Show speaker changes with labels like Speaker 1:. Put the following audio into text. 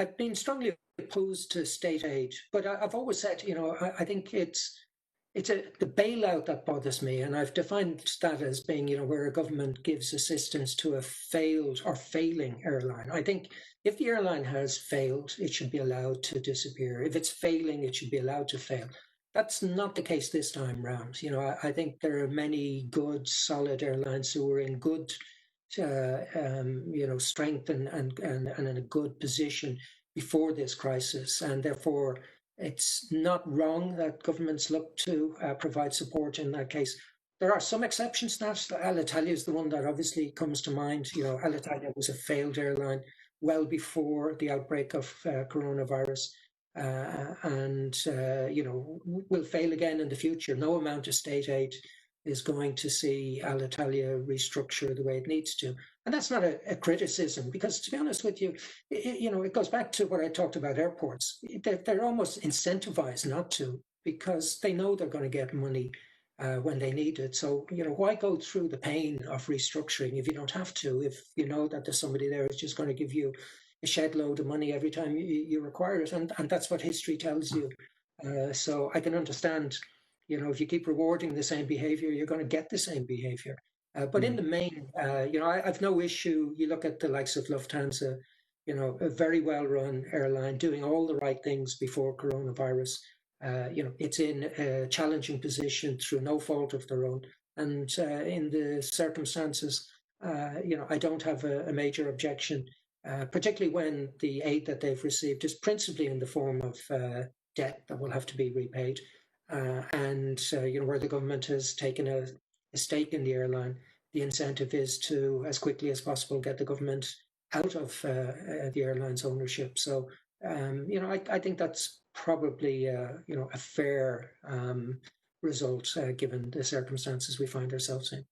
Speaker 1: I've been strongly opposed to state aid, but I've always said, I think the bailout that bothers me, and I've defined that as being, where a government gives assistance to a failed or failing airline. I think if the airline has failed, it should be allowed to disappear. If it's failing, it should be allowed to fail. That's not the case this time round. I think there are many good, solid airlines who are in good, strength and in a good position before this crisis, and therefore it's not wrong that governments look to provide support in that case. There are some exceptions to that. Alitalia is the one that obviously comes to mind. Alitalia was a failed airline well before the outbreak of coronavirus, and will fail again in the future. No amount of state aid is going to see Alitalia restructure the way it needs to. And that's not a criticism, because to be honest with you, it goes back to what I talked about airports. They're almost incentivized not to, because they know they're going to get money when they need it. So, why go through the pain of restructuring if you don't have to, if you know that there's somebody there who's just going to give you a shed load of money every time you require it. And that's what history tells you. So I can understand, if you keep rewarding the same behavior, you're going to get the same behavior. But in the main, I've no issue. You look at the likes of Lufthansa, a very well-run airline doing all the right things before coronavirus. It's in a challenging position through no fault of their own. And in the circumstances, I don't have a major objection, particularly when the aid that they've received is principally in the form of debt that will have to be repaid. And where the government has taken a stake in the airline, the incentive is to, as quickly as possible, get the government out of the airline's ownership. So, I think that's probably, a fair result given the circumstances we find ourselves in.